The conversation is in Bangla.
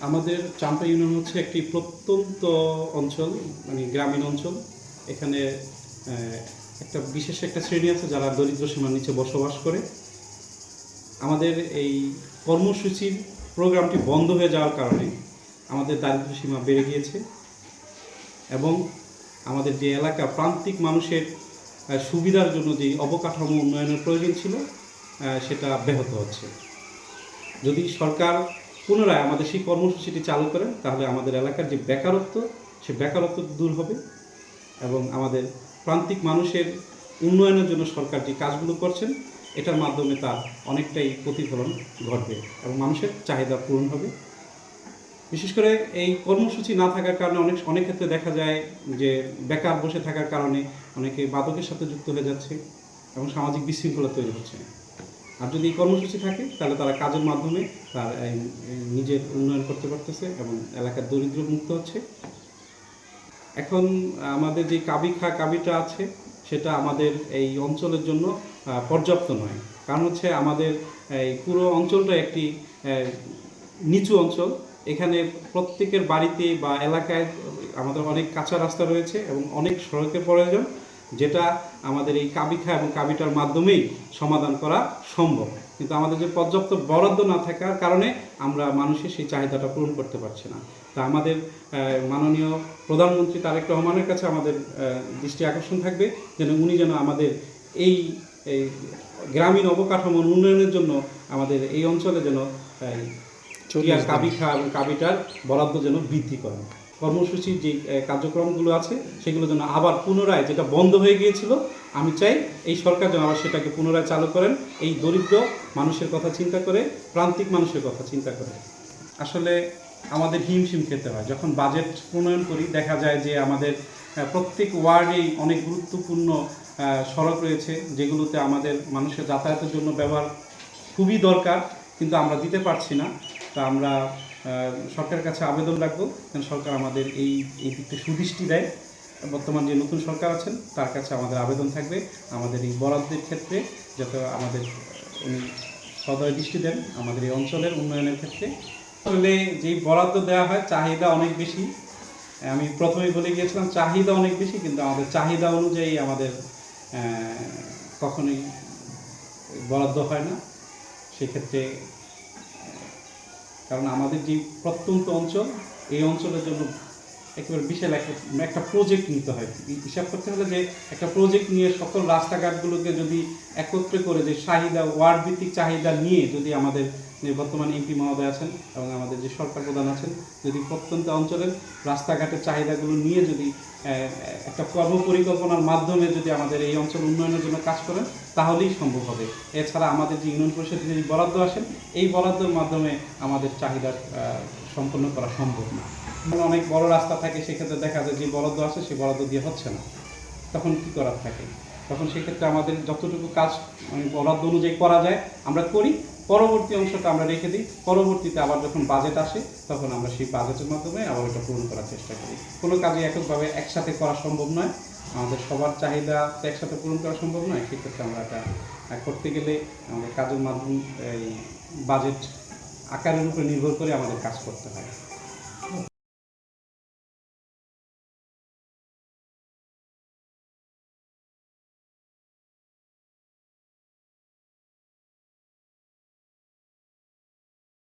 আমাদের চাম্পা ইউনিয়ন হচ্ছে একটি প্রত্যন্ত অঞ্চল, মানে গ্রামীণ অঞ্চল। এখানে বিশেষ একটা শ্রেণী আছে যারা দরিদ্র সীমার নিচে বসবাস করে। আমাদের এই কর্মসূচির প্রোগ্রামটি বন্ধ হয়ে যাওয়ার কারণে আমাদের দারিদ্র্য সীমা বেড়ে গিয়েছে এবং আমাদের যে এলাকা প্রান্তিক মানুষের সুবিধার জন্য যে অবকাঠামো উন্নয়নের প্রয়োজন ছিল সেটা ব্যাহত হচ্ছে। যদি সরকার পুনরায় আমাদের সেই কর্মসূচিটি চালু করে তাহলে আমাদের এলাকার যে বেকারত্ব, সে বেকারত্ব দূর হবে এবং আমাদের প্রান্তিক মানুষের উন্নয়নের জন্য সরকার যে কাজগুলো করছেন এটার মাধ্যমে তার অনেকটাই প্রতিফলন ঘটবে এবং মানুষের চাহিদা পূরণ হবে। বিশেষ করে এই কর্মসূচি না থাকার কারণে অনেক ক্ষেত্রে দেখা যায় যে বেকার বসে থাকার কারণে অনেকে মাদকের সাথে যুক্ত হয়ে যাচ্ছে এবং সামাজিক বিশৃঙ্খলা তৈরি হচ্ছে। আর যদি এই কর্মসূচি থাকে তাহলে তারা কাজের মাধ্যমে তার নিজের উন্নয়ন করতে পারতেছে এবং এলাকার দরিদ্র মুক্ত হচ্ছে। এখন আমাদের যে কাবিটা আছে সেটা আমাদের এই অঞ্চলের জন্য পর্যাপ্ত নয়। কারণ হচ্ছে আমাদের এই পুরো অঞ্চলটা একটি নিচু অঞ্চল। এখানে প্রত্যেকের বাড়িতে বা এলাকায় আমাদের অনেক কাঁচা রাস্তা রয়েছে এবং অনেক সড়কের প্রয়োজন, যেটা আমাদের এই কাবিখা এবং কাবিটার মাধ্যমেই সমাধান করা সম্ভব। কিন্তু আমাদের যে পর্যাপ্ত বরাদ্দ না থাকার কারণে আমরা মানুষের সেই চাহিদাটা পূরণ করতে পারছি না। তা আমাদের মাননীয় প্রধানমন্ত্রী তারেক রহমানের কাছে আমাদের দৃষ্টি আকর্ষণ থাকবে উনি যেন আমাদের এই গ্রামীণ অবকাঠামোর উন্নয়নের জন্য আমাদের এই অঞ্চলে যেন কাবিখা এবং কাবিটার বরাদ্দ যেন বৃদ্ধি করেন। কর্মসূচির যে কার্যক্রমগুলো আছে সেগুলো যেন আবার পুনরায়, যেটা বন্ধ হয়ে গিয়েছিল, আমি চাই এই সরকার যেন আবার সেটাকে পুনরায় চালু করেন, এই দরিদ্র মানুষের কথা চিন্তা করে, প্রান্তিক মানুষের কথা চিন্তা করে। আসলে আমাদের হিমশিম খেতে হয় যখন বাজেট প্রণয়ন করি। দেখা যায় যে আমাদের প্রত্যেক ওয়ার্ডেই অনেক গুরুত্বপূর্ণ সড়ক রয়েছে যেগুলোতে আমাদের মানুষের যাতায়াতের জন্য ব্যবহার খুবই দরকার, কিন্তু আমরা দিতে পারছি না। তা আমরা সরকারের কাছে আবেদন রাখবো যেন সরকার আমাদের এই দিকটা সুদৃষ্টি দেয়। বর্তমান যে নতুন সরকার আছেন তার কাছে আমাদের আবেদন থাকবে আমাদের এই বরাদ্দের ক্ষেত্রে যাতে আমাদের উনি সদয় দৃষ্টি দেন আমাদের এই অঞ্চলের উন্নয়নের ক্ষেত্রে। আসলে যেই বরাদ্দ দেওয়া হয় চাহিদা অনেক বেশি। আমি প্রথমেই বলে গিয়েছিলাম চাহিদা অনেক বেশি, কিন্তু আমাদের চাহিদা অনুযায়ী আমাদের কখনোই বরাদ্দ হয় না। সেক্ষেত্রে কারণ আমাদের যে প্রত্যন্ত অঞ্চল, এই অঞ্চলের জন্য একেবারে বিশাল একটা প্রজেক্ট নিতে হয়। হিসাব করতে হলে যে একটা প্রজেক্ট নিয়ে সকল রাস্তাঘাটগুলোকে যদি একত্রে করে যে চাহিদা, ওয়ার্ড ভিত্তিক চাহিদা নিয়ে যদি আমাদের যে বর্তমান এমপি মহোদয় আছেন এবং আমাদের যে সরকার প্রধান আছেন যদি প্রত্যন্ত অঞ্চলের রাস্তাঘাটের চাহিদাগুলো নিয়ে যদি একটা কর্ম পরিকল্পনার মাধ্যমে যদি আমাদের এই অঞ্চল উন্নয়নের জন্য কাজ করেন তাহলেই সম্ভব হবে। এছাড়া আমাদের যে ইউনিয়ন পরিষদের যে বরাদ্দ আসেন এই বরাদ্দের মাধ্যমে আমাদের চাহিদা সম্পন্ন করা সম্ভব না। অনেক বড় রাস্তা থাকে, সেক্ষেত্রে দেখা যায় যে বরাদ্দ আসে সেই বরাদ্দ দিয়ে হচ্ছে না, তখন কী করার থাকে? তখন সেক্ষেত্রে আমাদের যতটুকু কাজ বরাদ্দ অনুযায়ী করা যায় আমরা করি, পরবর্তী অংশটা আমরা রেখে দিই। পরবর্তীতে আবার যখন বাজেট আসে তখন আমরা সেই বাজেটের মাধ্যমে আবার এটা পূরণ করার চেষ্টা করি। কোনো কাজে এককভাবে একসাথে করা সম্ভব নয়, আমাদের সবার চাহিদা একসাথে পূরণ করা সম্ভব নয়। সেক্ষেত্রে আমরা এটা করতে গেলে আমাদের কাজের মাধ্যম এই বাজেট আকারের উপরে নির্ভর করে আমাদের কাজ করতে হয়।